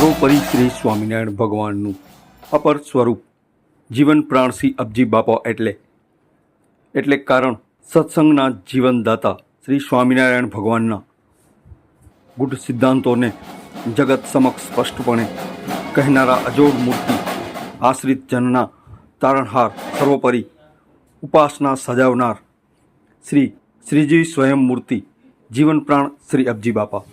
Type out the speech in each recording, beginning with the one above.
સર્વોપરી શ્રી સ્વામિનારાયણ ભગવાનનું અપર સ્વરૂપ જીવન પ્રાણ શ્રી અબજી બાપા એટલે કારણ સત્સંગના જીવનદાતા શ્રી સ્વામિનારાયણ ભગવાનના ગુઢ સિદ્ધાંતોને જગત સમક્ષ સ્પષ્ટપણે કહેનારા અજોડ મૂર્તિ આશ્રિત જનના તારણહાર સર્વોપરી ઉપાસના સજાવનાર શ્રીજી સ્વયં મૂર્તિ જીવન પ્રાણ શ્રી અબજી બાપા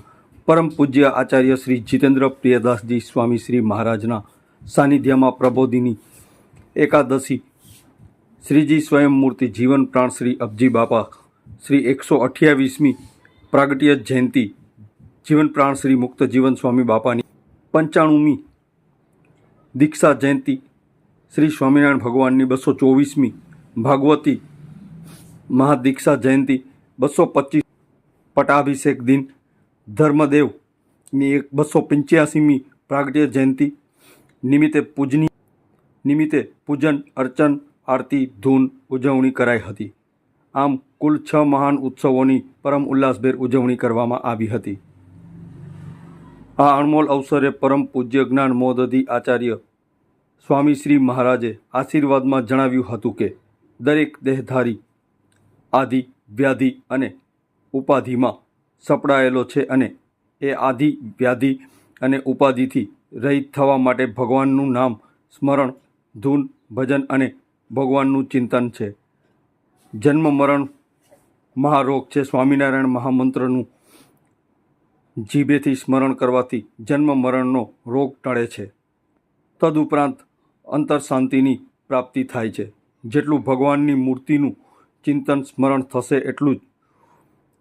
પરમ પૂજ્ય આચાર્ય શ્રી જીતેન્દ્ર પ્રિયદાસજી સ્વામી શ્રી મહારાજના સાનિધ્યમાં પ્રબોધિની એકાદશી શ્રીજી સ્વયં મૂર્તિ જીવન પ્રાણ શ્રી અબજી બાપા શ્રી 128મી પ્રાગટ્ય જયંતિ જીવન પ્રાણ શ્રી મુક્ત જીવન સ્વામી બાપાની 95મી દીક્ષા જયંતિ શ્રી સ્વામિનારાયણ ભગવાનની 224મી ભાગવતી મહાદીક્ષા જયંતિ 225 પટાભિષેક દિન ધર્મદેવની 285મી પ્રાગટ્ય જયંતિ નિમિત્તે પૂજન અર્ચન આરતી ધૂન ઉજવણી કરાઈ હતી. આમ કુલ 6 મહાન ઉત્સવોની પરમ ઉલ્લાસભેર ઉજવણી કરવામાં આવી હતી. આ અણમોલ અવસરે પરમ પૂજ્ય જ્ઞાન મોદધી આચાર્ય સ્વામી શ્રી મહારાજે આશીર્વાદમાં જણાવ્યું હતું કે દરેક દેહધારી આદિ વ્યાધિ અને ઉપાધિમાં સપડાયેલો છે અને એ આદિ વ્યાધિ અને ઉપાધિથી રહિત થવા માટે ભગવાનનું નામ સ્મરણ ધૂન ભજન અને ભગવાનનું ચિંતન છે. જન્મ મરણ મહારોગ છે. સ્વામિનારાયણ મહામંત્રનું જીભેથી સ્મરણ કરવાથી જન્મ મરણનો રોગ ટળે છે. તદુપરાંત અંતર શાંતિની પ્રાપ્તિ થાય છે. જેટલું ભગવાનની મૂર્તિનું ચિંતન સ્મરણ થશે એટલું જ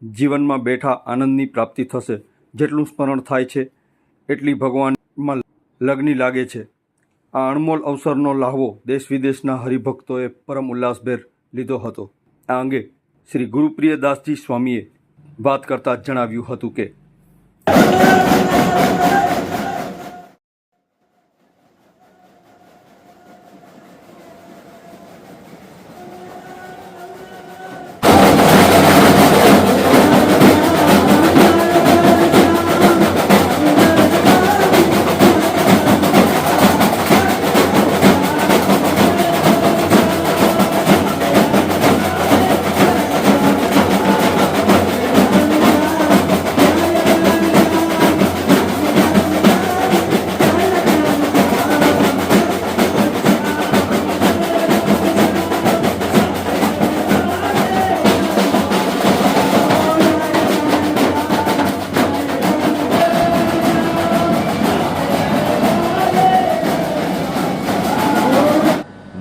જીવનમાં બેઠા આનંદની પ્રાપ્તિ થશે. જેટલું સ્મરણ થાય છે એટલી ભગવાનમાં લગ્ની લાગે છે. આ અણમોલ અવસરનો લાહવો દેશ વિદેશના હરિભક્તોએ પરમ ઉલ્લાસભેર લીધો હતો. આ અંગે શ્રી ગુરુપ્રિયદાસજી સ્વામીએ વાત કરતા જણાવ્યું હતું કે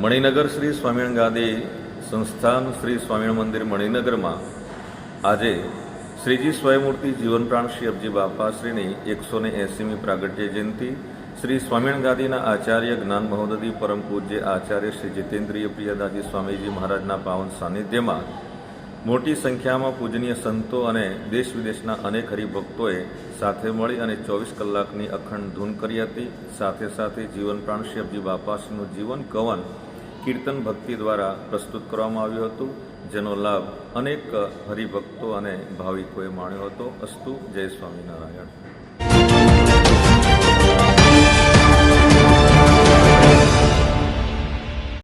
મણિનગર શ્રી સ્વામિનારાયણ ગાદી સંસ્થાન શ્રી સ્વામિનારાયણ મંદિર મણિનગરમાં આજે શ્રીજી સ્વયંમૂર્તિ જીવન પ્રાણ શ્રી અબજી બાપાશ્રીની 180મી પ્રાગટ્ય જયંતિ શ્રી સ્વામિનારાયણ ગાદીના આચાર્ય જ્ઞાન મહોદધી પરમ પૂજ્ય આચાર્ય શ્રી જીતેન્દ્રિય પ્રિયદાસજી સ્વામીજી મહારાજના પાવન સાનિધ્યમાં મોટી સંખ્યામાં પૂજનીય સંતો અને દેશ વિદેશના અનેક હરિભક્તોએ સાથે મળી અને 24 કલાકની અખંડ ધૂન કરી હતી. સાથે સાથે જીવન પ્રાણ શ્રી અબજી બાપાશ્રીનું જીવન કવન કીર્તન ભક્તિ દ્વારા પ્રસ્તુત કરવામાં આવ્યું હતું, જેનો લાભ અનેક હરિભક્તો અને ભાવિકોએ માણ્યો હતો. અસ્તુ. જય સ્વામિનારાયણ.